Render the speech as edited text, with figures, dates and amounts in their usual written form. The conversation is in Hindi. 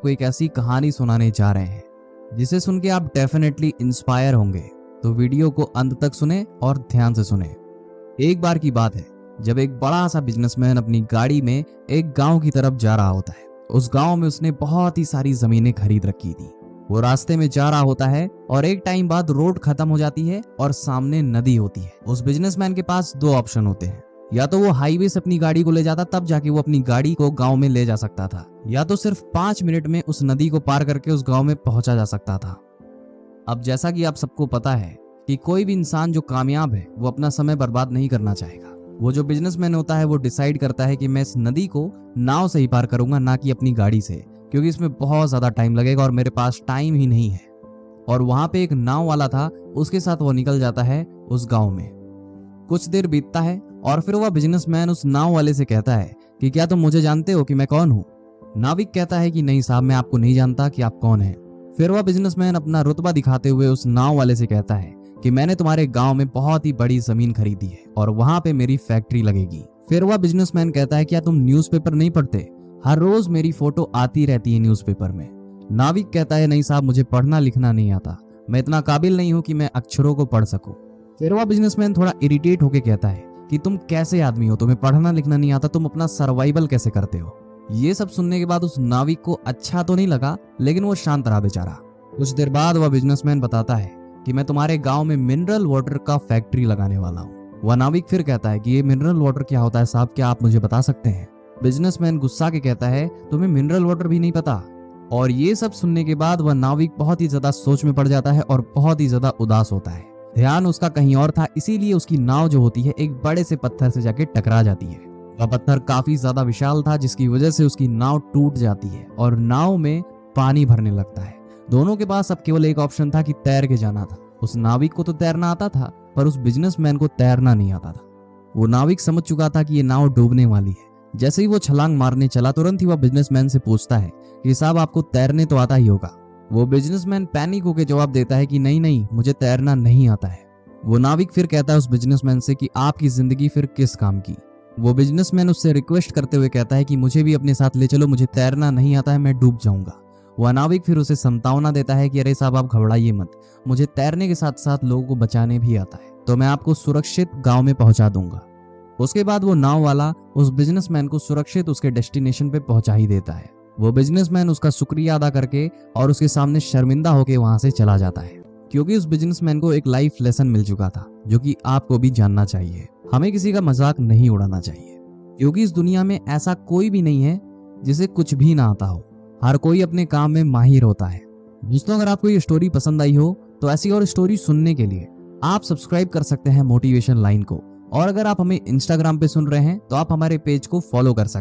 आपको एक ऐसी कहानी सुनाने जा रहे हैं जिसे सुन के आप डेफिनेटली इंस्पायर होंगे। तो वीडियो को अंत तक सुने और ध्यान से सुने। एक बार की बात है जब एक बड़ा सा बिजनेसमैन अपनी गाड़ी में एक गांव की तरफ जा रहा होता है। उस गांव में उसने बहुत ही सारी जमीनें खरीद रखी थी। वो रास्ते में जा रहा होता है और एक टाइम बाद रोड खत्म हो जाती है और सामने नदी होती है। उस बिजनेसमैन के पास दो ऑप्शन होते हैं, या तो वो हाईवे से अपनी गाड़ी को ले जाता, तब जाके वो अपनी गाड़ी को गांव में ले जा सकता था, या तो सिर्फ 5 मिनट में उस नदी को पार करके उस गांव में पहुंचा जा सकता था। अब जैसा कि आप सबको पता है कि कोई भी इंसान जो कामयाब है वो अपना समय बर्बाद नहीं करना चाहेगा। वो जो बिजनेसमैन होता है वो डिसाइड करता है कि मैं इस नदी को नाव से ही पार करूंगा, ना कि अपनी गाड़ी से, क्योंकि इसमें बहुत ज्यादा टाइम लगेगा और मेरे पास टाइम ही नहीं है। और वहां पे एक नाव वाला था, उसके साथ वो निकल जाता है उस गांव में। कुछ देर बीतता है और फिर वह बिजनेसमैन उस नाव वाले से कहता है कि क्या तुम मुझे जानते हो कि मैं कौन हूँ? नाविक कहता है कि नहीं साहब, मैं आपको नहीं जानता कि आप कौन हैं। फिर वह बिजनेसमैन अपना रुतबा दिखाते हुए उस नाव वाले से कहता है कि मैंने तुम्हारे गांव में बहुत ही बड़ी जमीन खरीदी है और वहां पे मेरी फैक्ट्री लगेगी। फिर वह बिजनेसमैन कहता है क्या तुम न्यूज़पेपर नहीं पढ़ते? हर रोज मेरी फोटो आती रहती है न्यूज़पेपर में। नाविक कहता है नहीं साहब, मुझे पढ़ना लिखना नहीं आता, मैं इतना काबिल नहीं हूं कि मैं अक्षरों को पढ़ सकूं। फिर वह बिजनेसमैन थोड़ा इरिटेट होकर कहता है कि तुम कैसे आदमी हो, तुम्हें पढ़ना लिखना नहीं आता, तुम अपना सर्वाइवल कैसे करते हो? ये सब सुनने के बाद उस नाविक को अच्छा तो नहीं लगा, लेकिन वो शांत रहा बेचारा। कुछ देर बाद वह बिजनेसमैन बताता है कि मैं तुम्हारे गांव में मिनरल वाटर का फैक्ट्री लगाने वाला हूँ। वह नाविक फिर कहता है कि ये मिनरल वाटर क्या होता है साहब, क्या आप मुझे बता सकते हैं? बिजनेसमैन गुस्सा के कहता है तुम्हें मिनरल वाटर भी नहीं पता? और ये सब सुनने के बाद वह नाविक बहुत ही ज्यादा सोच में पड़ जाता है और बहुत ही ज्यादा उदास होता है। ध्यान उसका कहीं और था, इसीलिए उसकी नाव जो होती है एक बड़े से पत्थर से जाके टकरा जाती है। वह पत्थर काफी ज्यादा विशाल था, जिसकी वजह से उसकी नाव टूट जाती है और नाव में पानी भरने लगता है। दोनों के पास अब केवल एक ऑप्शन था कि तैर के जाना था। उस नाविक को तो तैरना आता था, पर उस बिजनेसमैन को तैरना नहीं आता था। वो नाविक समझ चुका था कि ये नाव डूबने वाली है। जैसे ही वो छलांग मारने चला, तुरंत ही वह बिजनेसमैन से पूछता है कि साहब आपको तैरने तो आता ही होगा। वो बिजनेसमैन पैनिक होकर जवाब देता है कि नहीं नहीं, मुझे तैरना नहीं आता है। वो नाविक फिर कहता है उस बिजनेसमैन से कि आपकी जिंदगी फिर किस काम की? वो बिजनेसमैन उससे रिक्वेस्ट करते हुए कहता है कि मुझे भी अपने साथ ले चलो, मुझे तैरना नहीं आता है, मैं डूब जाऊंगा। वह नाविक फिर उसे संतावना देता है कि अरे साहब आप घबराइए मत, मुझे तैरने के साथ साथ लोगों को बचाने भी आता है, तो मैं आपको सुरक्षित गांव में पहुंचा दूंगा। उसके बाद वो नाव वाला उस बिजनेसमैन को सुरक्षित उसके डेस्टिनेशन पे पहुंचा ही देता है। वो बिजनेसमैन उसका शुक्रिया अदा करके और उसके सामने शर्मिंदा होकर वहां से चला जाता है, क्योंकि उस बिजनेसमैन को एक लाइफ लेसन मिल चुका था, जो कि आपको भी जानना चाहिए। हमें किसी का मजाक नहीं उड़ाना चाहिए, क्योंकि इस दुनिया में ऐसा कोई भी नहीं है जिसे कुछ भी ना आता हो। हर कोई अपने काम में माहिर होता है। दोस्तों, अगर आपको ये स्टोरी पसंद आई हो तो ऐसी और स्टोरी सुनने के लिए आप सब्सक्राइब कर सकते हैं मोटिवेशन लाइन को। और अगर आप हमें इंस्टाग्राम पे सुन रहे हैं तो आप हमारे पेज को फॉलो कर सकते हैं।